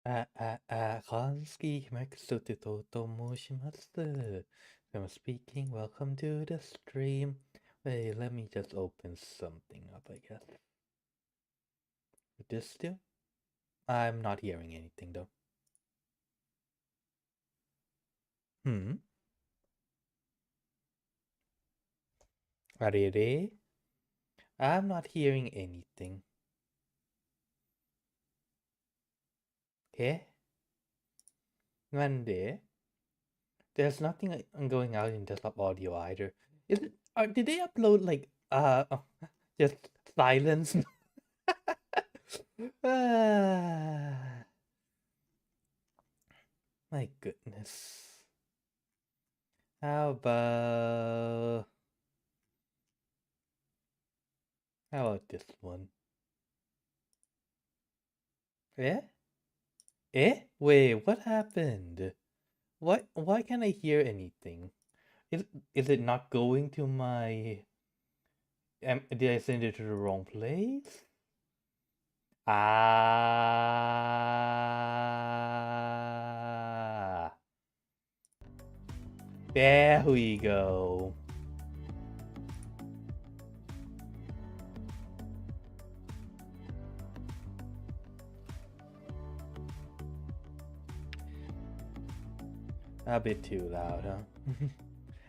Kanski Maxuto Tomoshimasu. I'm speaking. Welcome to the stream. Wait, let me just open something up, I guess. With this still? I'm not hearing anything though. Are they? I'm not hearing anything. Okay? Monday. There's nothing going out in desktop audio either. Is it? Did they upload like just silence? My goodness. How about this one? Eh? Wait, what happened? Why can't I hear anything? Is it not going to my did I send it to the wrong place? There we go. A bit too loud, huh?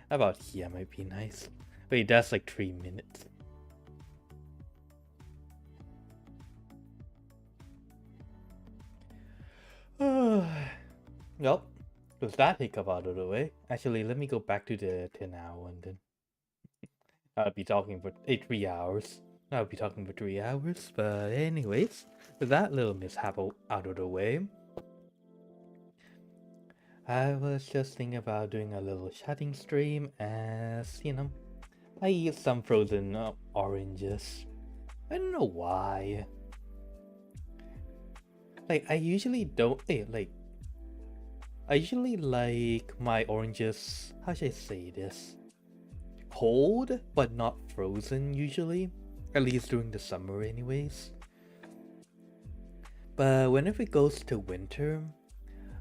How about here might be nice. Wait, that's like 3 minutes. Well, with that hiccup out of the way, actually, let me go back to the 10 hour one then. I'll be talking for 3 hours. I'll be talking for 3 hours, but anyways, with that little mishap out of the way, I was just thinking about doing a little chatting stream as, I eat some frozen oranges. I don't know why. Like, I usually don't, I usually like my oranges, how should I say this? Cold, but not frozen usually. At least during the summer anyways. But whenever it goes to winter,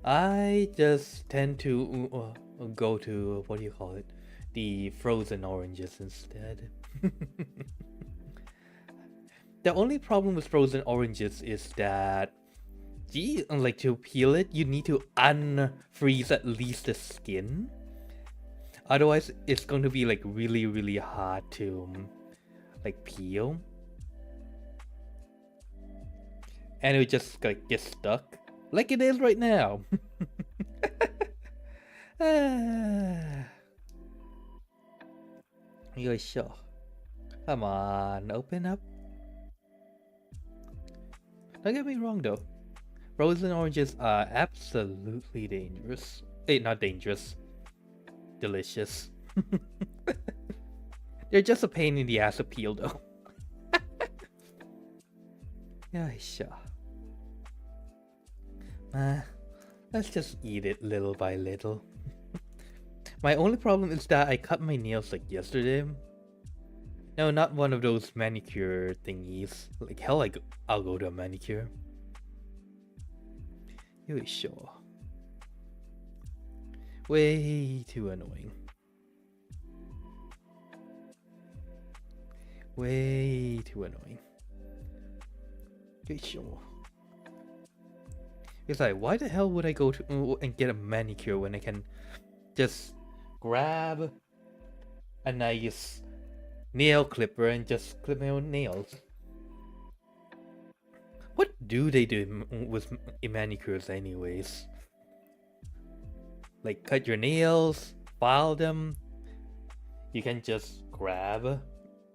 I just tend to go to, what do you call it? The frozen oranges instead. The only problem with frozen oranges is that, like to peel it, you need to unfreeze at least the skin. Otherwise, it's going to be like really, really hard to like peel. And it would just like get stuck. Like it is right now. Yoisho. Come on, open up. Don't get me wrong though. Frozen oranges are absolutely dangerous. Not dangerous. Delicious. They're just a pain in the ass to peel though. Yoisho. Let's just eat it little by little. My only problem is that I cut my nails like yesterday. No, not one of those manicure thingies. Like hell, I'll go to a manicure. You sure? Way too annoying. Way too annoying. You sure? It's like, why the hell would I go to and get a manicure when I can just grab a nice nail clipper and just clip my own nails? What do they do with manicures anyways? Like cut your nails, file them. You can just grab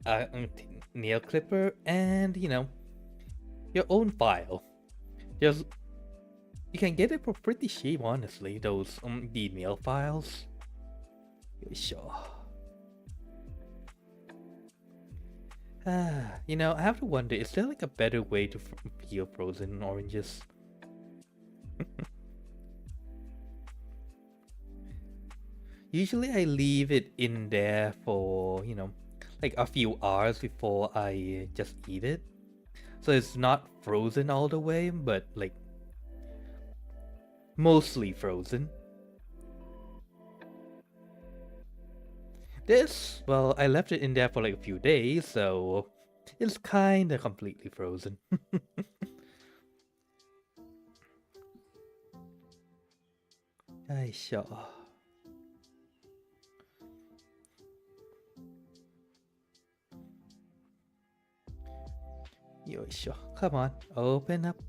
a nail clipper and your own file. Just you can get it for pretty cheap, honestly. Those the nail files. Sure. I have to wonder, is there like a better way to peel frozen oranges? Usually I leave it in there for, like a few hours before I just eat it. So it's not frozen all the way, but like mostly frozen. This, well, I left it in there for like a few days, so it's kinda completely frozen. Yoisho. Come on, open up.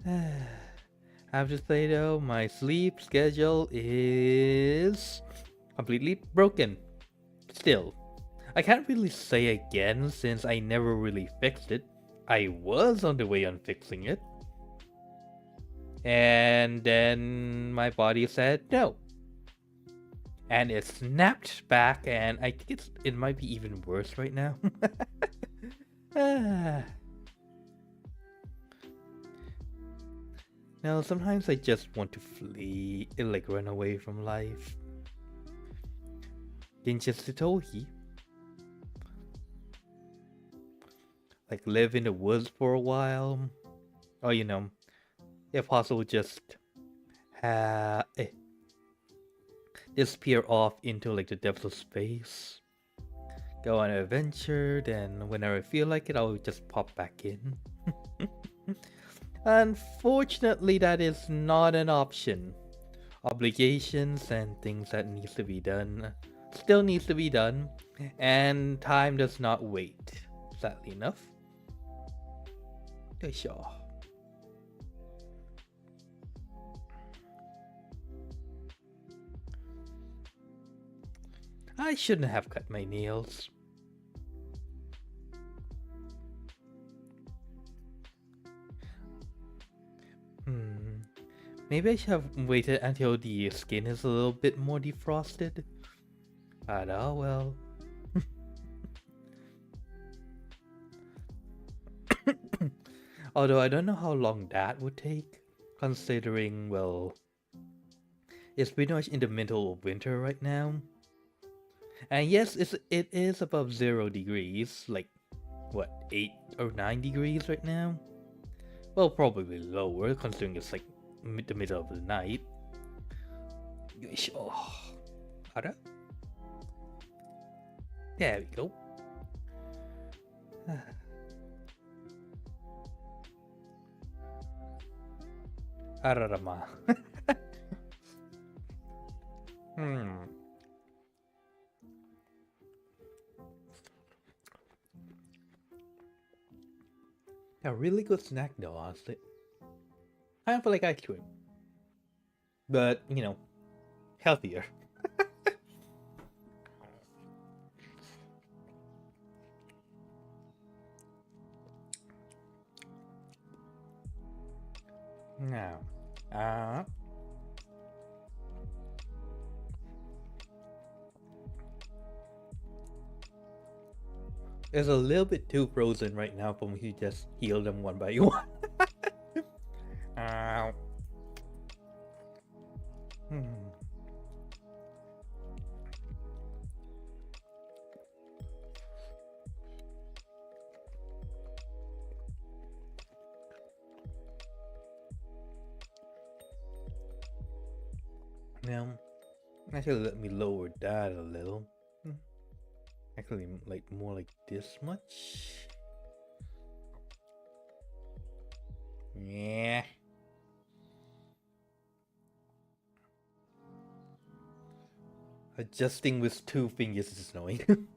I have to say though, my sleep schedule is completely broken. Still, I can't really say again since I never really fixed it. I was on the way on fixing it. And then my body said no. And it snapped back, and I think it might be even worse right now. Now, sometimes I just want to flee, like run away from life. Ginjitsitohi. Like live in the woods for a while. Or, if possible, just disappear off into like the depths of space. Go on an adventure, then whenever I feel like it, I'll just pop back in. Unfortunately, that is not an option. Obligations and things that needs to be done still needs to be done, and time does not wait, sadly enough. Sure. I shouldn't have cut my nails. Maybe I should have waited until the skin is a little bit more defrosted. But oh well. Although I don't know how long that would take, considering, well, it's pretty much in the middle of winter right now. And yes, it is above 0 degrees, like, what, 8 or 9 degrees right now? Well, probably lower, considering it's like the middle of the night. There we go. Ararama. A really good snack though, honestly. Kind of like ice cream. But, healthier. Now, it's a little bit too frozen right now for me to just heal them one by one. Now, actually let me lower that a little. Actually, like more like this much. Yeah. Adjusting with 2 fingers is annoying.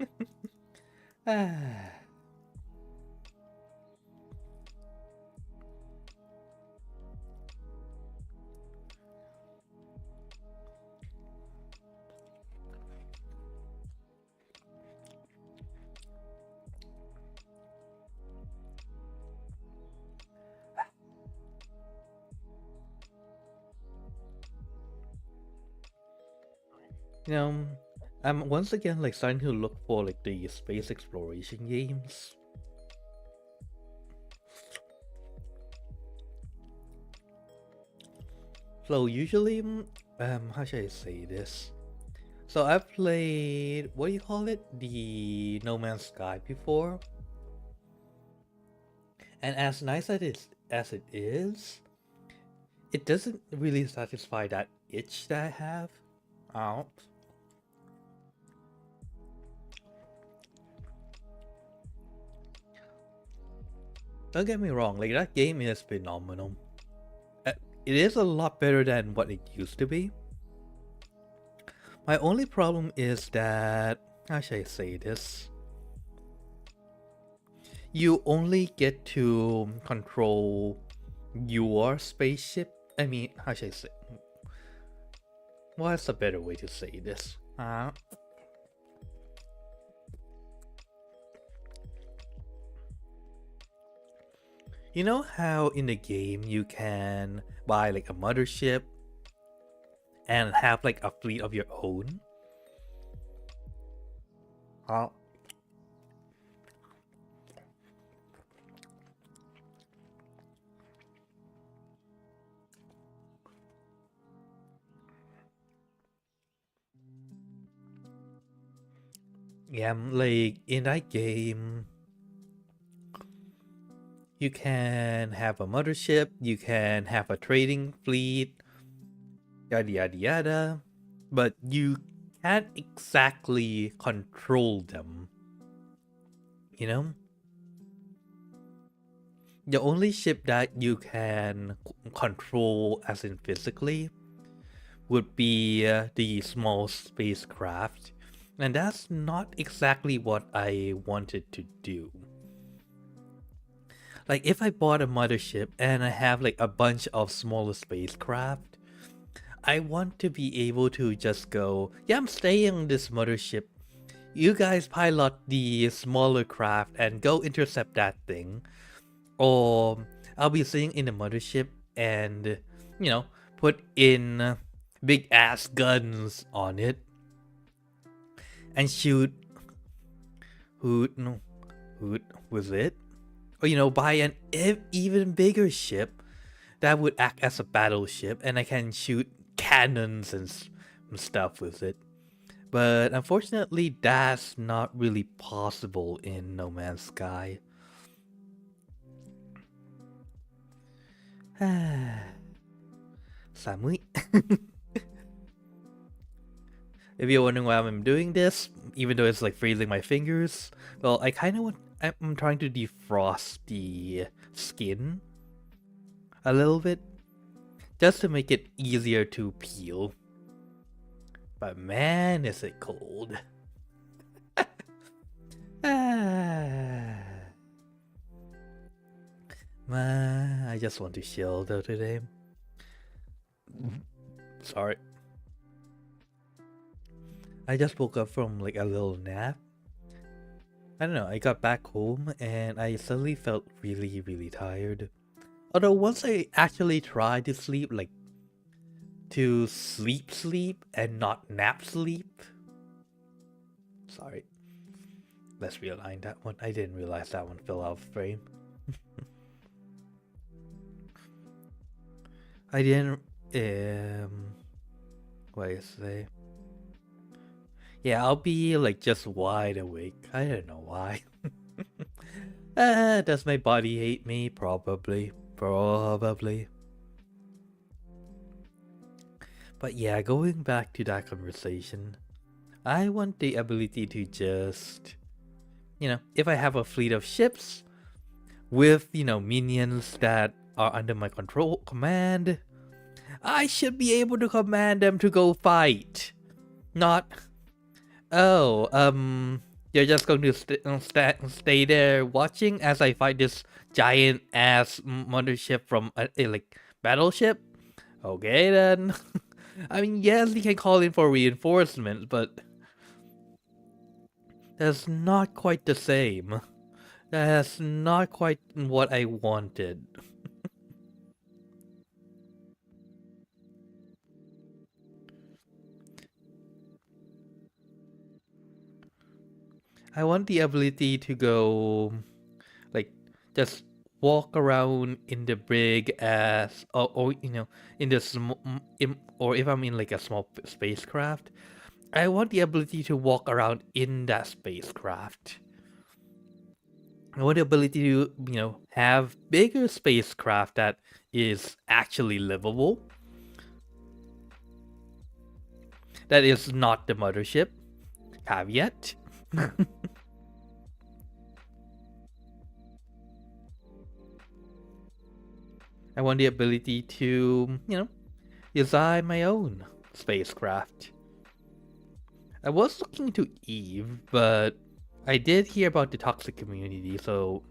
I'm once again like starting to look for like the space exploration games. So usually, how should I say this? So I've played, what do you call it? The No Man's Sky before. And as nice as it is, it doesn't really satisfy that itch that I have. Oh. Don't get me wrong, like that game is phenomenal. It is a lot better than what it used to be. My only problem is that, how should I say this? You only get to control your spaceship. I mean, how should I say? What's a better way to say this? You know how in the game you can buy like a mothership and have like a fleet of your own? Yeah, like in that game, you can have a mothership, you can have a trading fleet, yada yada yada, but you can't exactly control them. You know? The only ship that you can control, as in physically, would be the small spacecraft. And that's not exactly what I wanted to do. Like, if I bought a mothership and I have like a bunch of smaller spacecraft, I want to be able to just go, yeah, I'm staying on this mothership. You guys pilot the smaller craft and go intercept that thing. Or I'll be sitting in the mothership and, you know, put in big ass guns on it and shoot who was it? Or, you know, buy an even bigger ship that would act as a battleship and I can shoot cannons and stuff with it. But unfortunately, that's not really possible in No Man's Sky. Samui. If you're wondering why I'm doing this, even though it's like freezing my fingers, well, I'm trying to defrost the skin a little bit, just to make it easier to peel. But man, is it cold. Man, I just want to chill though today. Sorry. I just woke up from like a little nap. I don't know, I got back home and I suddenly felt really, really tired. Although once I actually tried to sleep, like to sleep and not nap sleep. Sorry. Let's realign that one. I didn't realize that one fell out of frame. I didn't what do you say? Yeah, I'll be like just wide awake. I don't know why. Does my body hate me? Probably. But yeah, going back to that conversation, I want the ability to just, you know, if I have a fleet of ships with, you know, minions that are under my command, I should be able to command them to go fight. Not, oh, you're just going to stay there watching as I fight this giant ass mothership from a like battleship? Okay then. I mean, yes, you can call in for reinforcements, but that's not quite the same. That's not quite what I wanted. I want the ability to go, like, just walk around in the brig as, or you know, in the or if I'm in like a small spacecraft, I want the ability to walk around in that spacecraft. I want the ability to, have bigger spacecraft that is actually livable. That is not the mothership. Caveat. I want the ability to, design my own spacecraft. I was looking to Eve, but I did hear about the toxic community, so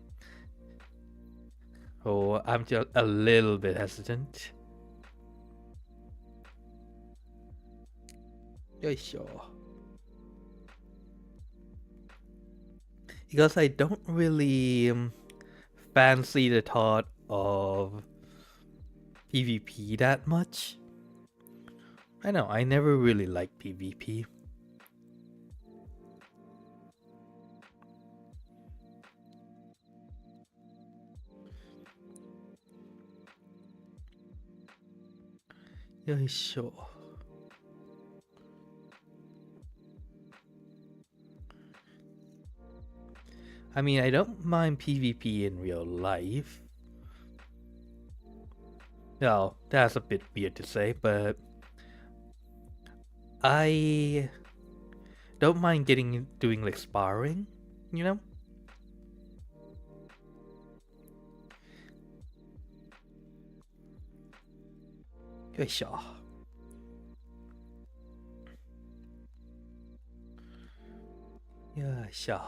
I'm just a little bit hesitant. Sure. Because I don't really fancy the thought of PvP that much. I know, I never really liked PvP. Yeah, sure. I mean, I don't mind PvP in real life. No, that's a bit weird to say, but I don't mind doing like sparring, you know? Sure. Yeah, sure.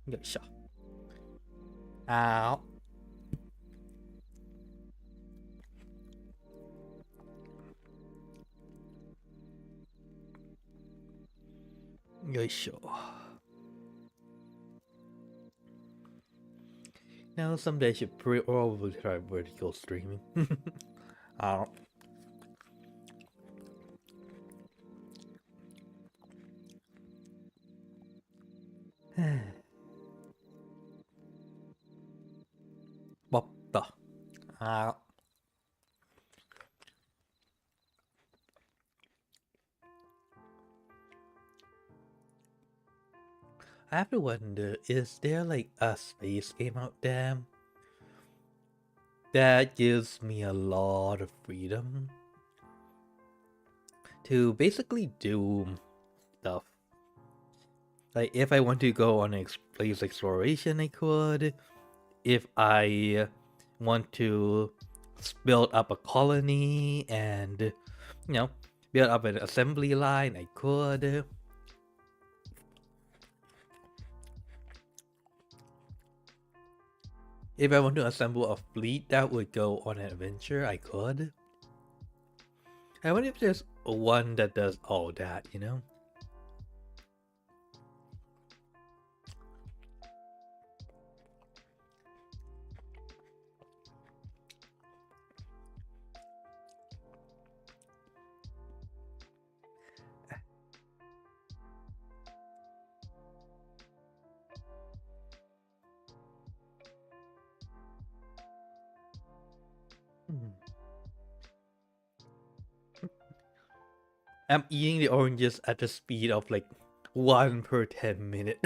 Yeah, sure. Ow. Yeah, sure. Now, someday I should probably try vertical streaming. Ow. What the? Ow. I have to wonder, is there like a space game out there that gives me a lot of freedom to basically do stuff? Like, if I want to go on space exploration, I could. If I want to build up a colony and, build up an assembly line, I could. If I want to assemble a fleet that would go on an adventure, I could. I wonder if there's one that does all that, I'm eating the oranges at the speed of like 1 per 10 minutes.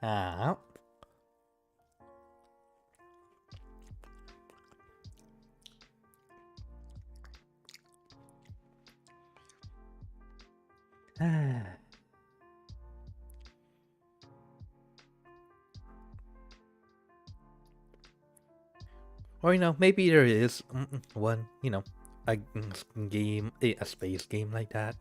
Ah. Or maybe there is one, a game, a space game like that.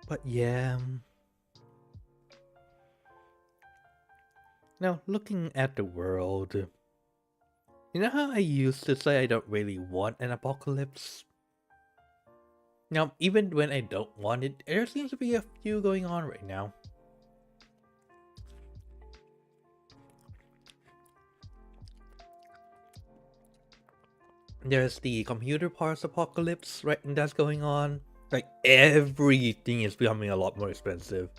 But yeah. Now, looking at the world, you know how I used to say I don't really want an apocalypse? Now, even when I don't want it, there seems to be a few going on right now. There's the computer parts apocalypse, right? That's going on. Like everything is becoming a lot more expensive.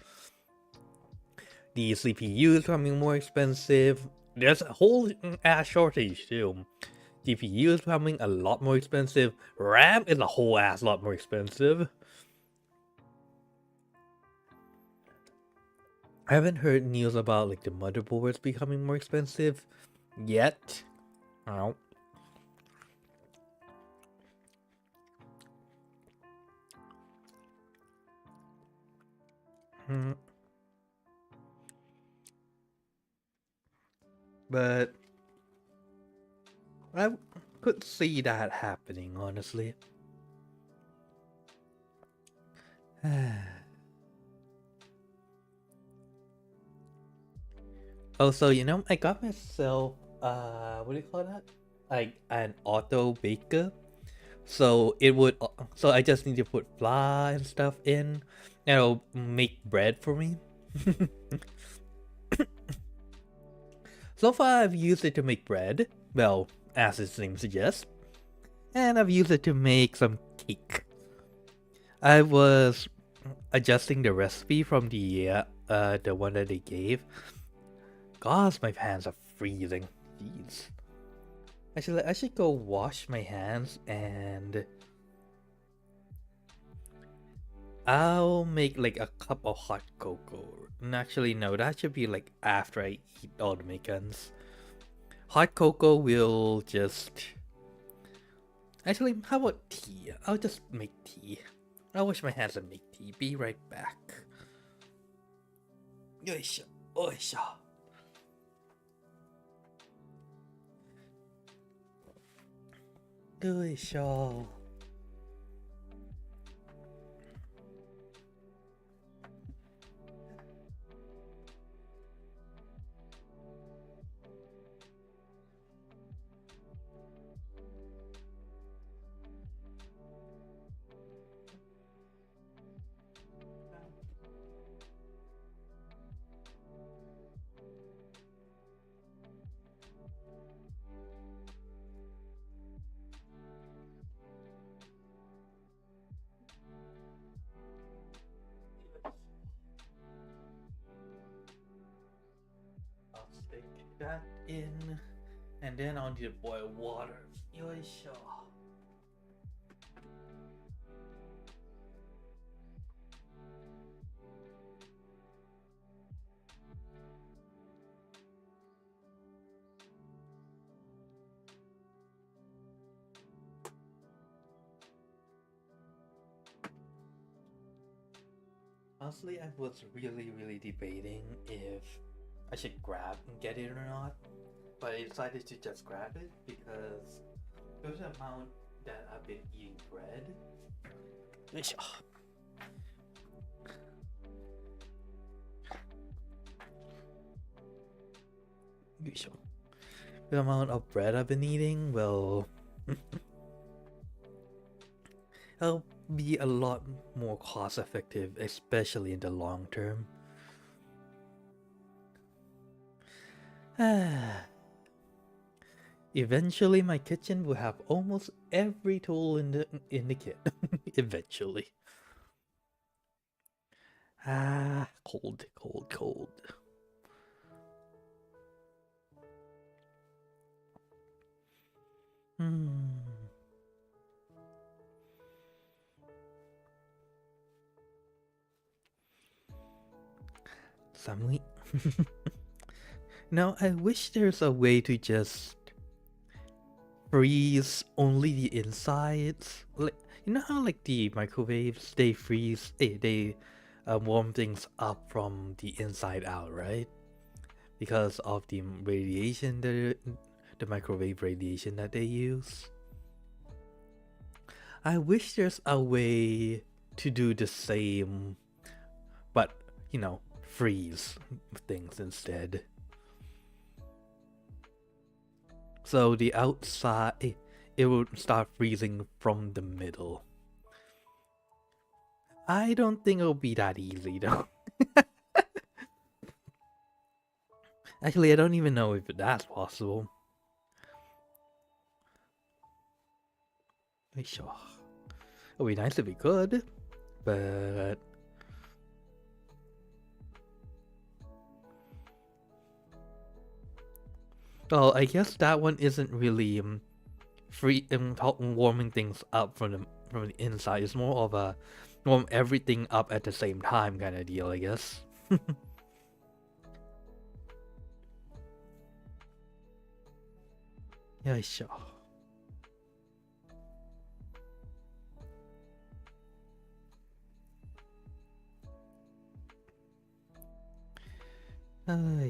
The CPU is becoming more expensive. There's a whole ass shortage too. GPU is becoming a lot more expensive. RAM is a whole ass lot more expensive. I haven't heard news about like the motherboards becoming more expensive yet. I don't know. But I could see that happening, honestly. Also, you know, I got myself what do you call that? Like an auto baker. So it would so I just need to put flour and stuff in and it'll make bread for me. So far I've used it to make bread, well, as its name suggests. And I've used it to make some cake. I was adjusting the recipe from the one that they gave. Gosh, my hands are freezing. Jeez. Actually, I should go wash my hands and I'll make like a cup of hot cocoa. And actually, no, that should be like after I eat all the meatguns. Hot cocoa will just... Actually, how about tea? I'll just make tea. I'll wash my hands and make tea. Be right back. Yoisha, oisha. Yoisha. Stick that in, and then I'll need to boil water. Yoisha. Honestly, I was really debating if I should grab and get it or not, but I decided to just grab it because there's an amount that I've been eating bread. The amount of bread I've been eating will it'll be a lot more cost effective, especially in the long term. Eventually, my kitchen will have almost every tool in the kit. Eventually. Cold. Samui. Now, I wish there's a way to just freeze only the insides. Like, you know how like the microwaves, they freeze, they warm things up from the inside out, right? Because of the radiation, the microwave radiation that they use. I wish there's a way to do the same, but you know, freeze things instead. So the outside, it will start freezing from the middle. I don't think it'll be that easy though. Actually, I don't even know if that's possible. Sure. It would be nice if we could, but well, I guess that one isn't really free warming things up from the inside. It's more of a warm everything up at the same time kind of deal, I guess. Yeah, sure.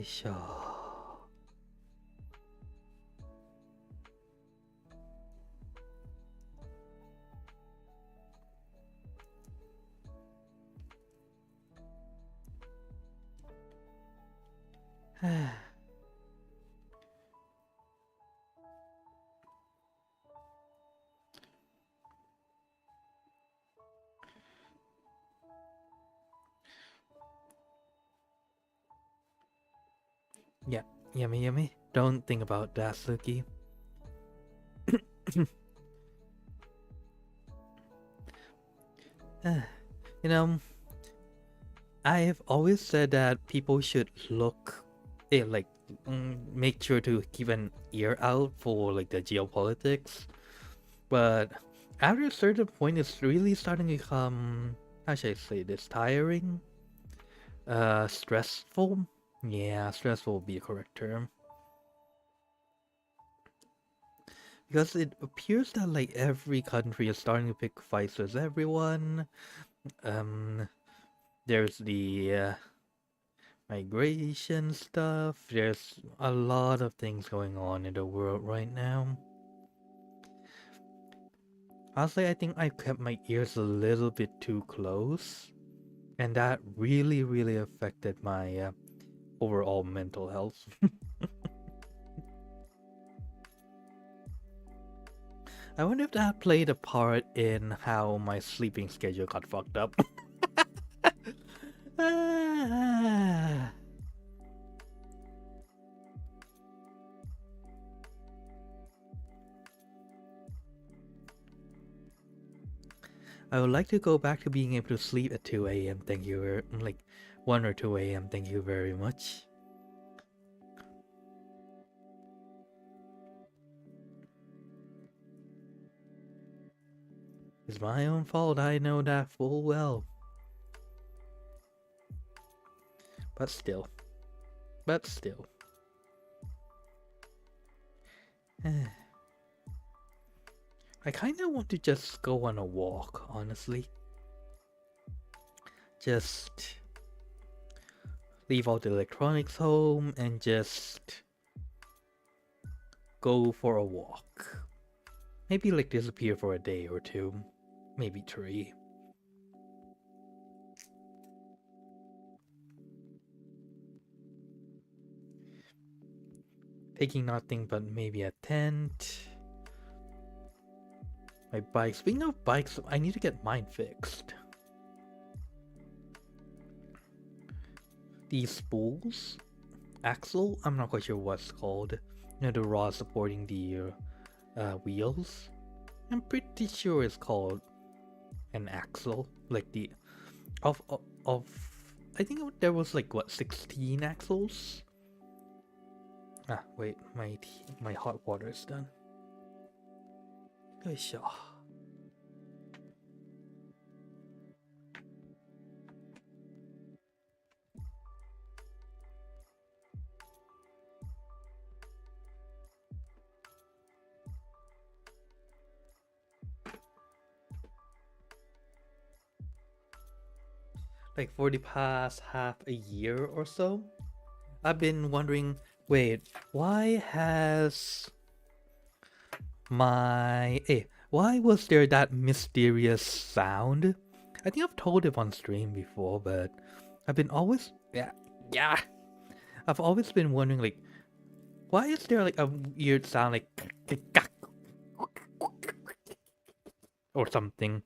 Sure. Yeah, yummy. Don't think about that, Suki. You know, I've always said that people should make sure to keep an ear out for like the geopolitics, but after a certain point, it's really starting to become, how should I say this, tiring, stressful. Yeah, stressful would be a correct term. Because it appears that like every country is starting to pick fights with everyone. There's the migration stuff. There's a lot of things going on in the world right now. Honestly, I think I kept my ears a little bit too close, and that really affected my overall mental health. I wonder if that played a part in how my sleeping schedule got fucked up. I would like to go back to being able to sleep at 2 a.m. Thank you, like 1 or 2 a.m. Thank you very much. It's my own fault, I know that full well. But still. I kinda want to just go on a walk, honestly. Just leave all the electronics home and just go for a walk. Maybe like disappear for a day or 2. Maybe 3. Taking nothing but maybe a tent. My bike. Speaking of bikes, I need to get mine fixed. These spools? Axle? I'm not quite sure what's called. You know, the rod supporting the wheels? I'm pretty sure it's called an axle. Like the... Of I think there was like, what, 16 axles? Ah, wait, my hot water is done. Gosh. Like for the past half a year or so, I've been wondering, wait, why was there that mysterious sound? I think I've told it on stream before, but I've always been wondering, like, why is there like a weird sound like or something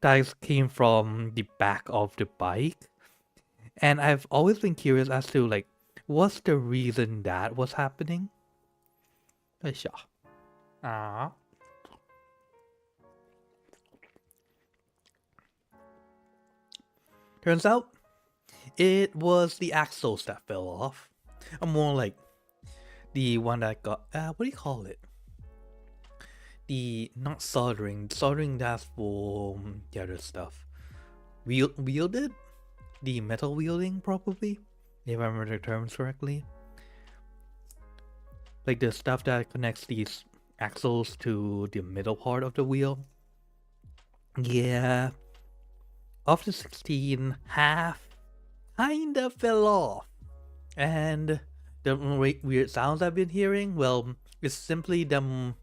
that came from the back of the bike? And I've always been curious as to like, what's the reason that was happening? Ah. Turns out it was the axles that fell off. Or more like the one that got, what do you call it? Not soldering. Soldering, that's for the other stuff. Wielded? The metal wielding, probably, if I remember the terms correctly. Like the stuff that connects these axles to the middle part of the wheel. Yeah. Of the 16, half kinda fell off. And the weird sounds I've been hearing, well, it's simply them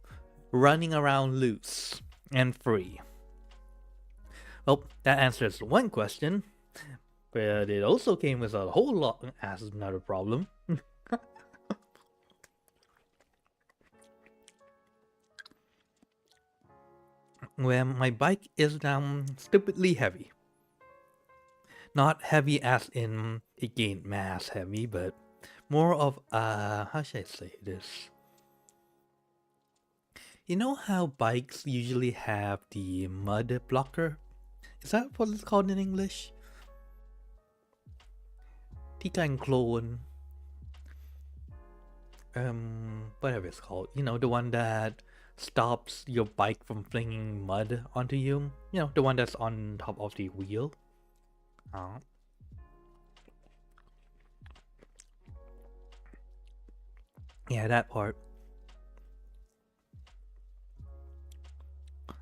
running around loose and free. Well, that answers one question, but it also came with a whole lot as another problem. When my bike is now stupidly heavy. Not heavy as in it gained mass heavy, but more of how should I say this? You know how bikes usually have the mud blocker? Is that what it's called in English? ที่กันโคลน whatever it's called. You know, the one that stops your bike from flinging mud onto you. You know, the one that's on top of the wheel. Yeah, that part.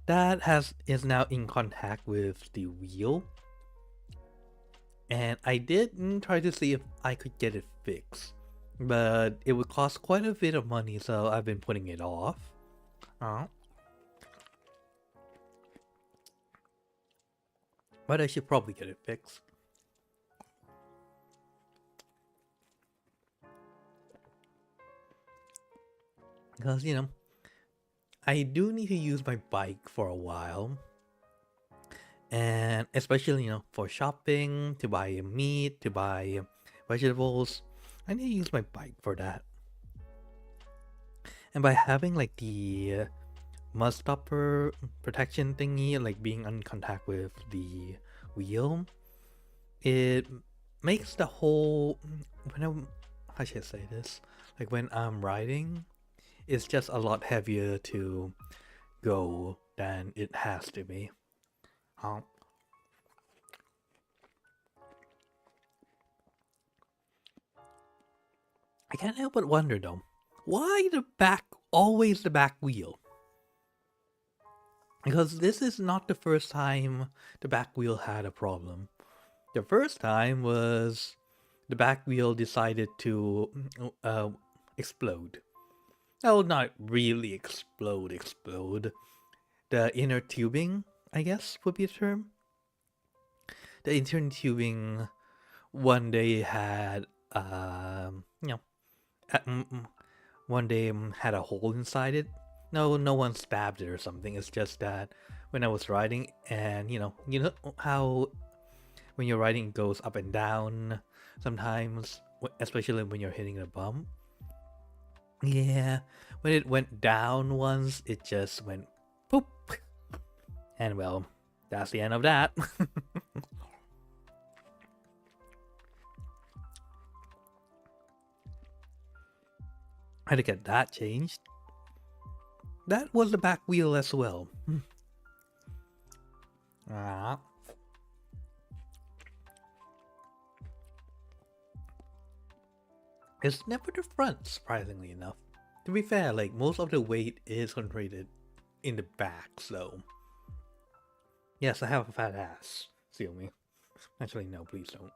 That is now in contact with the wheel. And I did try to see if I could get it fixed. But it would cost quite a bit of money, so I've been putting it off. But I should probably get it fixed. Because, you know, I do need to use my bike for a while. And especially, you know, for shopping, to buy meat, to buy vegetables. I need to use my bike for that. And by having like the mud stopper protection thingy, like being in contact with the wheel, it makes the whole, how should I say this? Like when I'm riding, it's just a lot heavier to go than it has to be. I can't help but wonder though, why always the back wheel? Because this is not the first time the back wheel had a problem. The first time was the back wheel decided to explode. Oh, not really explode. The inner tubing, I guess, would be the term. The inner tubing one day had, one day had a hole inside it. No one stabbed it or something. It's just that when I was riding, and you know how when you're riding it goes up and down sometimes, especially when you're hitting a bump. Yeah, when it went down once, it just went poop. And well, that's the end of that. I had to get that changed. That was the back wheel as well. It's never the front, surprisingly enough. To be fair, like most of the weight is concentrated in the back, so yes, I have a fat ass. See me. Actually, no, please don't.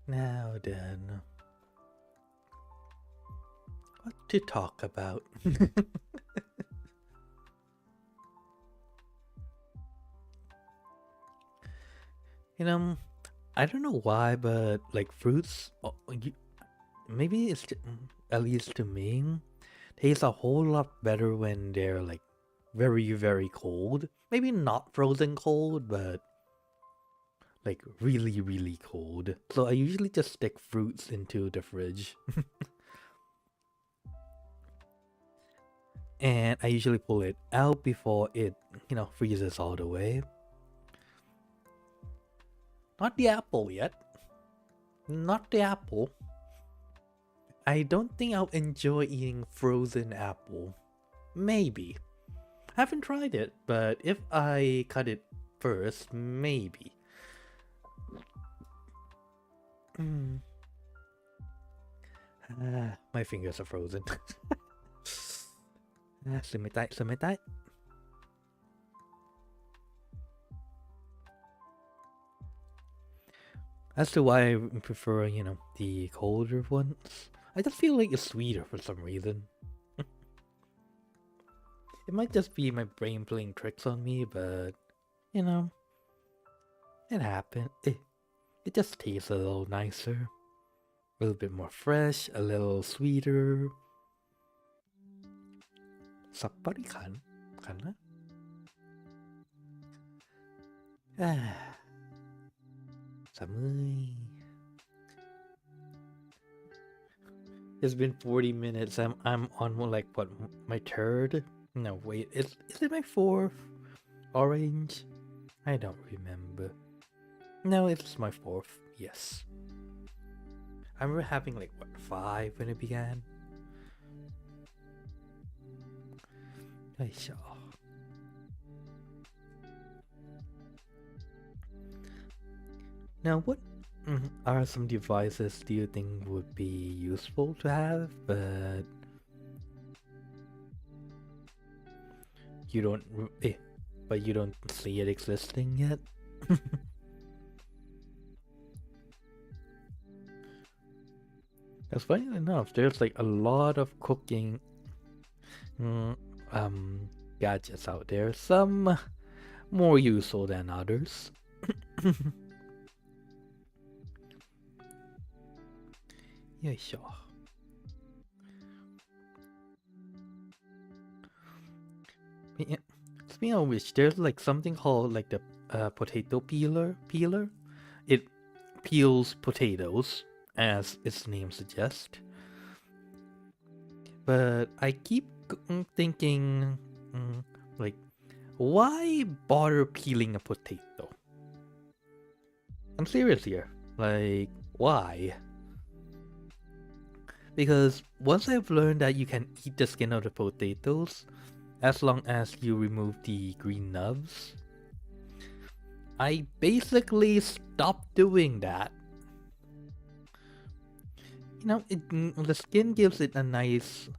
Now then, what to talk about? You know, I don't know why, but like fruits, maybe it's at least to me, taste a whole lot better when they're like very, very cold. Maybe not frozen cold, but like really, really cold. So I usually just stick fruits into the fridge. And I usually pull it out before it, freezes all the way. Not the apple yet. Not the apple. I don't think I'll enjoy eating frozen apple. Maybe. I haven't tried it, but if I cut it first, maybe. My fingers are frozen. 冷たい As to why I prefer, the colder ones, I just feel like it's sweeter for some reason. It might just be my brain playing tricks on me, but, it happened. It just tastes a little nicer. A little bit more fresh, a little sweeter. さっぱり感かな? Samui. It's been 40 minutes. I'm on like what, my third? No, wait, is it my fourth orange? I don't remember. No, it's my fourth. Yes. I remember having like what, 5 when it began. Now, what are some devices do you think would be useful to have, but you don't see it existing yet? As funny enough, there's like a lot of cooking gadgets out there. Some more useful than others. Speaking of which, there's like something called like the potato peeler. It peels potatoes, as its name suggests. But I keep thinking, like, why bother peeling a potato? I'm serious here. Like, why? Because once I've learned that you can eat the skin of the potatoes, as long as you remove the green nubs, I basically stopped doing that. The skin gives it a nice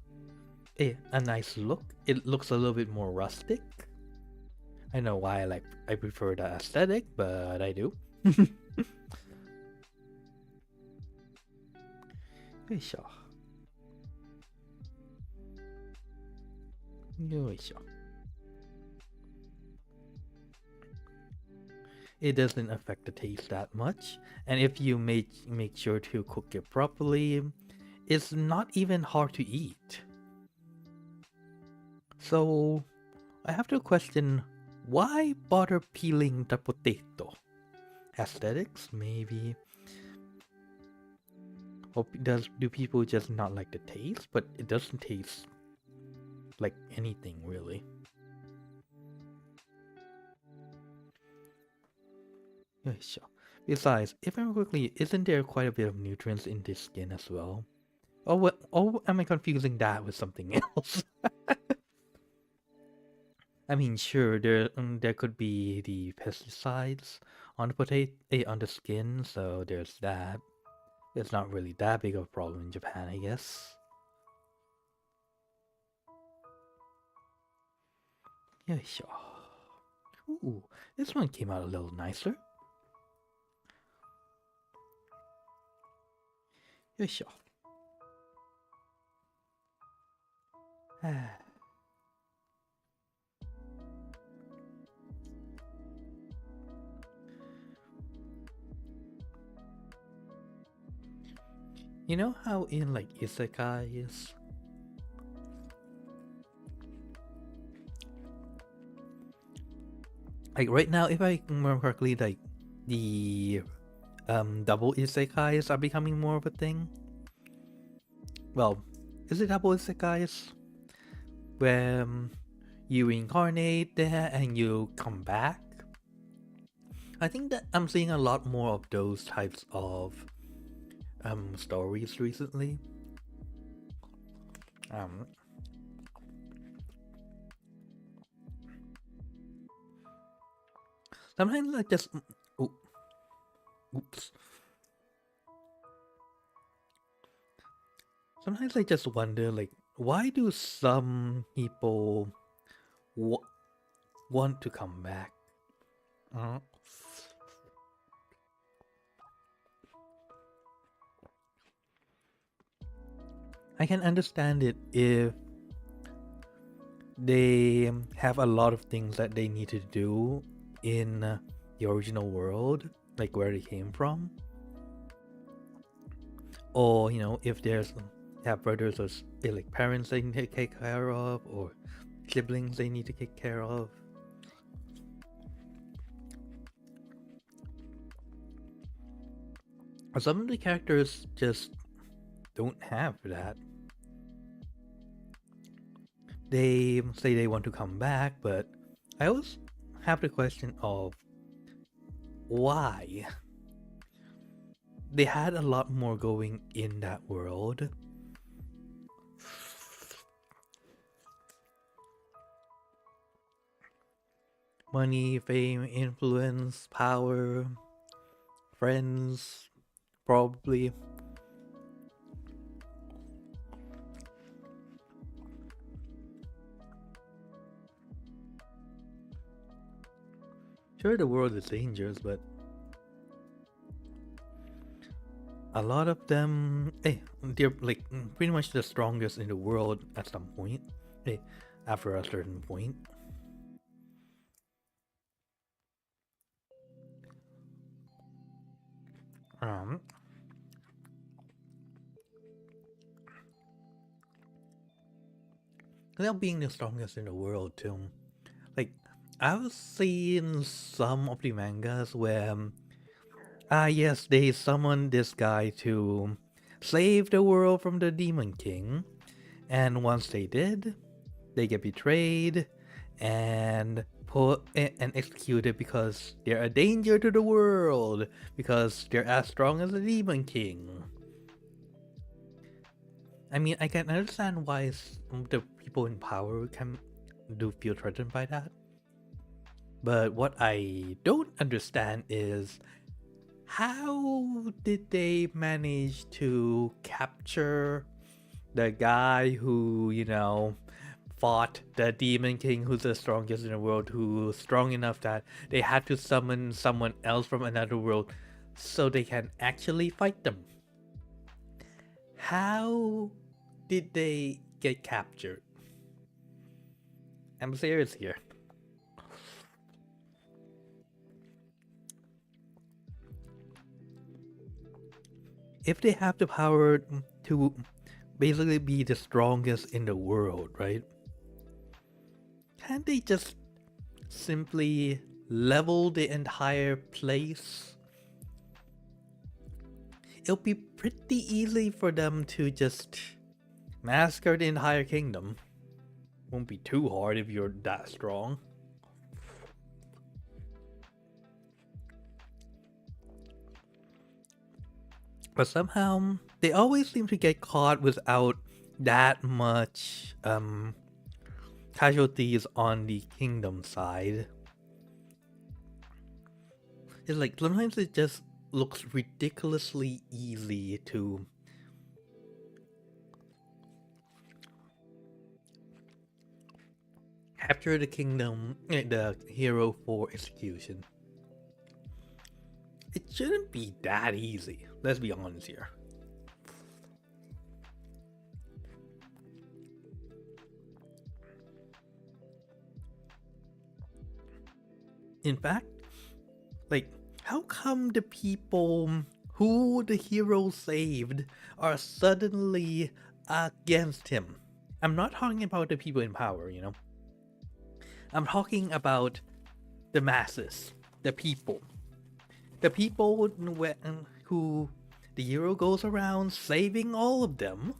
look. It looks a little bit more rustic. I know why I prefer the aesthetic, but I do. It doesn't affect the taste that much, and if you make sure to cook it properly, it's not even hard to eat. So I have to question, why bother peeling the potato? Aesthetics, maybe? Or do people just not like the taste? But it doesn't taste like anything, really. Besides, if I remember quickly, isn't there quite a bit of nutrients in this skin as well? Or am I confusing that with something else? I mean, sure, there could be the pesticides on the on the skin, so there's that. It's not really that big of a problem in Japan, I guess. Ooh, this one came out a little nicer. You know how in like isekais, like right now, if I remember correctly, like the double isekais are becoming more of a thing. Well, is it double isekais where you reincarnate there and you come back? I think that I'm seeing a lot more of those types of stories recently. Sometimes I just oops. Sometimes I just wonder, like, why do some people want to come back? I can understand it if they have a lot of things that they need to do in the original world, like where they came from. Or, you know, if there's have brothers or like parents they need to take care of, or siblings they need to take care of. Some of the characters just don't have that. They say they want to come back, but I always have the question of why. They had a lot more going in that world. Money, fame, influence, power, friends, probably. Sure, the world is dangerous, but a lot of them, they're like pretty much the strongest in the world at some point, after a certain point. Without being the strongest in the world too. Like, I've seen some of the mangas where, yes, they summoned this guy to save the world from the Demon King, and once they did, they get betrayed and put and executed because they're a danger to the world, because they're as strong as the Demon King. I mean, I can understand why the people in power can do feel threatened by that. But what I don't understand is how did they manage to capture the guy who, you know, fought the Demon King, who's the strongest in the world, who's strong enough that they had to summon someone else from another world so they can actually fight them? How did they get captured? I'm serious here. If they have the power to basically be the strongest in the world, right? Can't they just simply level the entire place? It'll be pretty easy for them to just massacre the entire kingdom. Won't be too hard if you're that strong. But somehow they always seem to get caught without that much casualties on the kingdom side. It's like sometimes it just looks ridiculously easy to capture the kingdom, the hero for execution. It shouldn't be that easy, let's be honest here. In fact, like, how come the people who the hero saved are suddenly against him. I'm not talking about the people in power, you know. I'm talking about the masses, the people. The people who the hero goes around saving all of them.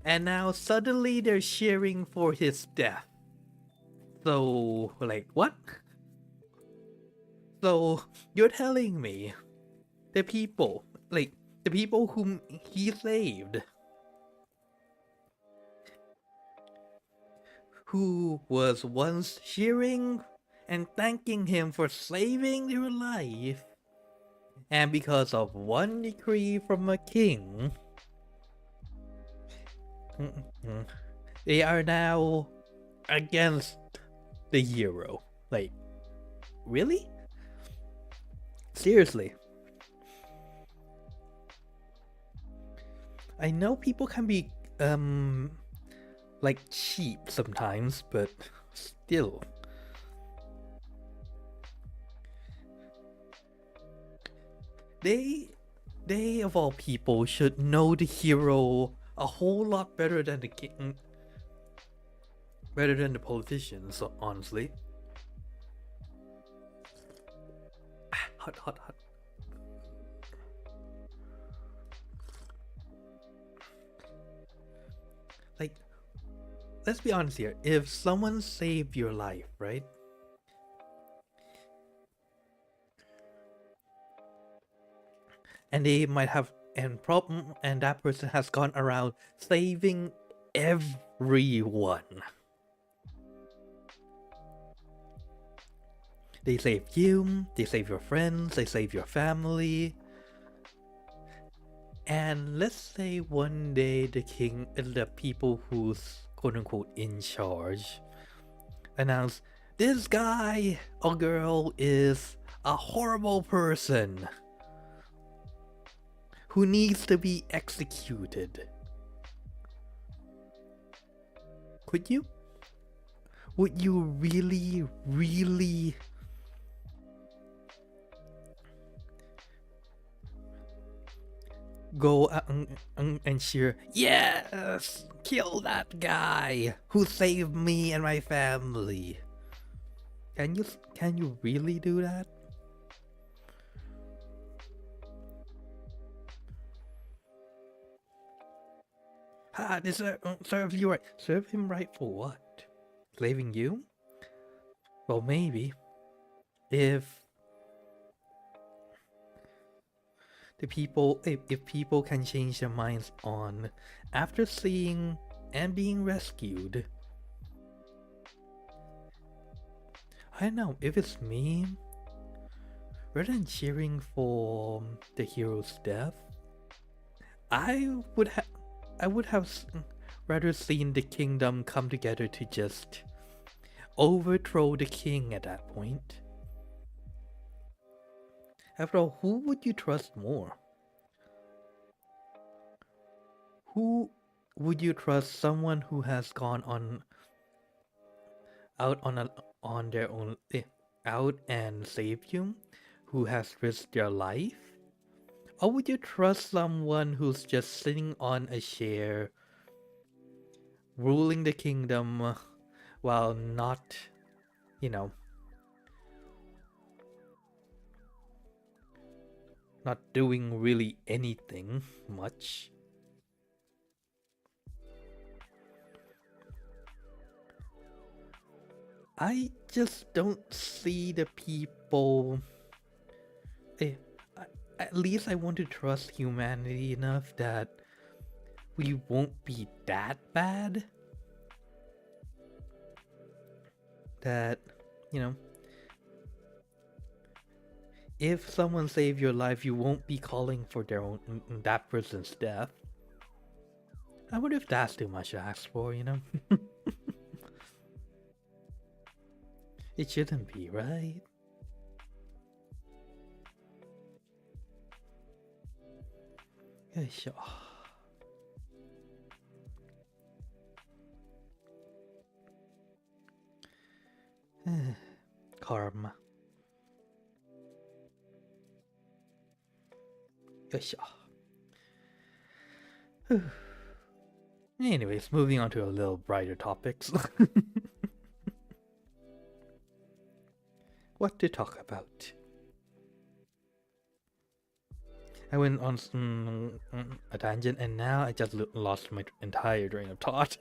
And now suddenly they're cheering for his death. So, like, what? So, you're telling me the people, like, the people whom he saved, who was once cheering and thanking him for saving their life, and because of one decree from a king, they are now against the hero. Like, really? Seriously. I know people can be, like, cheap sometimes, but still. They of all people should know the hero a whole lot better than the king, better than the politicians, honestly. Hot. Like, let's be honest here. If someone saved your life, right? And they might have and that person has gone around saving everyone. They save you, they save your friends, they save your family. And let's say one day the people who's quote-unquote in charge announce, this guy or girl is a horrible person who needs to be executed. Would you really go and cheer, yes, kill that guy who saved me and my family? Can you really do that? This serves you right. Serve him right for what? Saving you? Well, maybe. If people can change their minds on after seeing and being rescued. I don't know, if it's me, rather than cheering for the hero's death, I would have rather seen the kingdom come together to just overthrow the king at that point. After all, who would you trust more? Who would you trust? Someone who has gone out on their own, out and saved you, who has risked their life? Or would you trust someone who's just sitting on a chair, ruling the kingdom, while not, not doing really anything much? I just don't see the people. At least I want to trust humanity enough that we won't be that bad. That, if someone saved your life, you won't be calling for that person's death. I wonder if that's too much to ask for, It shouldn't be, right? Yeah, sure. Karma. Yosha. Anyways, moving on to a little brighter topics. What to talk about? I went on a tangent and now I just lost my entire train of thought.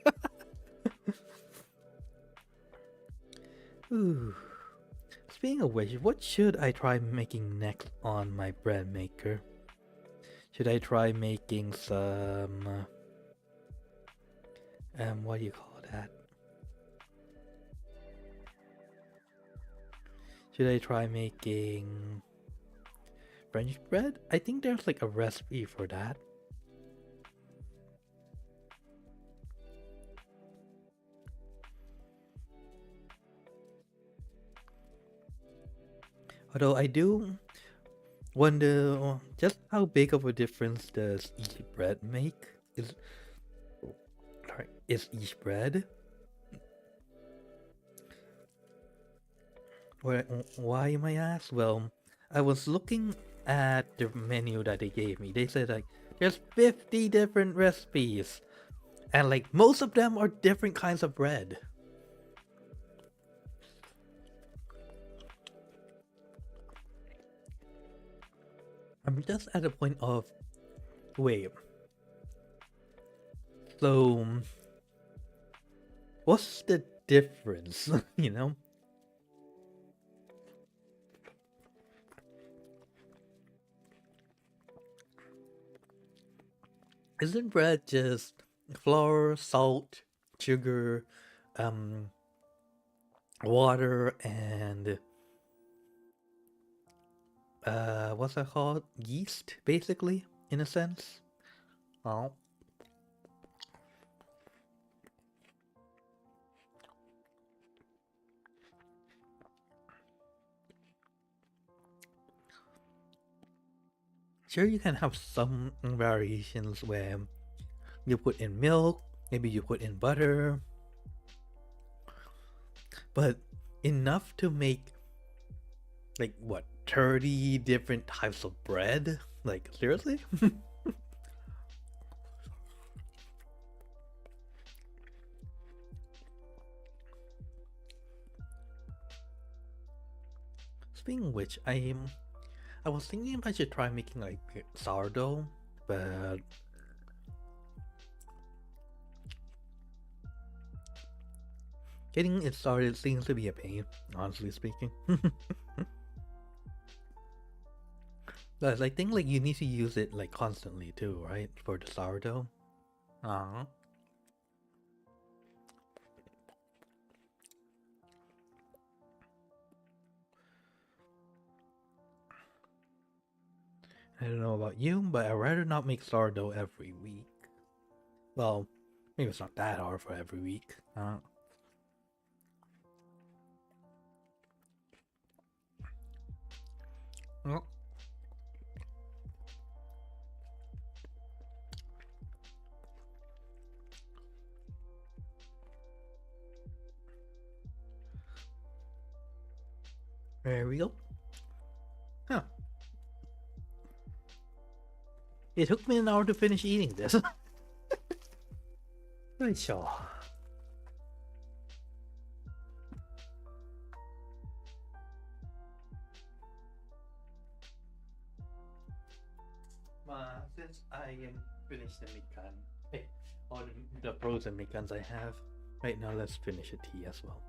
Ooh. Speaking of which, what should I try making next on my bread maker? Should I try making some what do you call that? Should I try making French bread? I think there's like a recipe for that. Although I do wonder just how big of a difference does each bread make? Is each bread? Why am I asked? Well, I was looking at the menu that they gave me. They said like there's 50 different recipes, and like most of them are different kinds of bread. I'm just at the point of wait. So what's the difference? You know? Isn't bread just flour, salt, sugar, water, and what's that called? Yeast, basically, in a sense. Oh. Sure, you can have some variations where you put in milk, maybe you put in butter, but enough to make like what 30 different types of bread? Like seriously? Speaking of which, I was thinking if I should try making like sourdough, but getting it started seems to be a pain, honestly speaking. But I think like you need to use it like constantly too, right? For the sourdough. Uh-huh. I don't know about you, but I'd rather not make sourdough every week. Well, maybe it's not that hard for every week. Well, there we go. Huh. It took me an hour to finish eating this. Right, sure. Since I am finished the mikan, all the frozen mikans I have, right now let's finish a tea as well.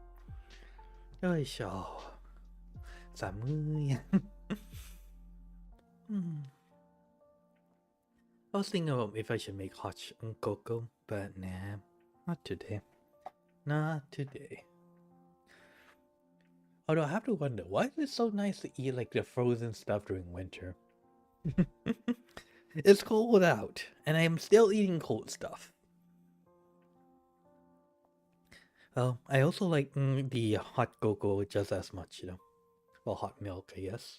Right, sure. Samui. I was thinking about if I should make hot cocoa, but nah, not today. Not today. Although I have to wonder, why is it so nice to eat like the frozen stuff during winter? It's cold out, and I am still eating cold stuff. Well, I also like the hot cocoa just as much, you know. Well, hot milk, I guess.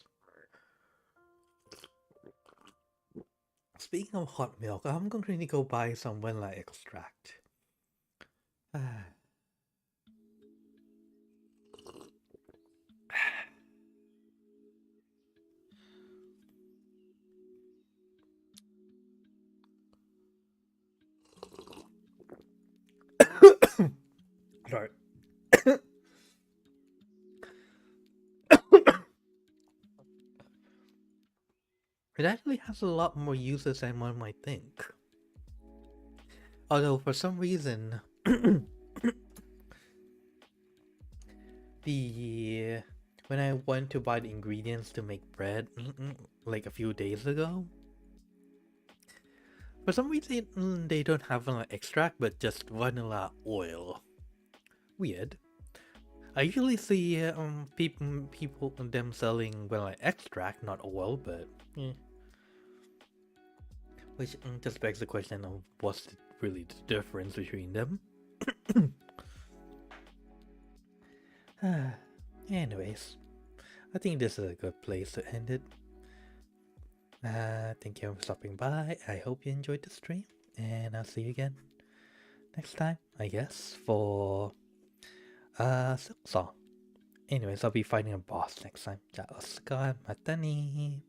Speaking of hot milk, I'm going to need to go buy some vanilla extract. Sorry. It actually has a lot more uses than one might think. Although for some reason when I went to buy the ingredients to make bread like a few days ago, for some reason they don't have vanilla extract but just vanilla oil. Weird. I usually see people them selling vanilla extract, not oil, but which just begs the question of what's really the difference between them. Anyways, I think this is a good place to end it. Thank you for stopping by. I hope you enjoyed the stream, and I'll see you again next time, I guess, for Silk Song. Anyways, I'll be fighting a boss next time. じゃあ、お疲れ様。またね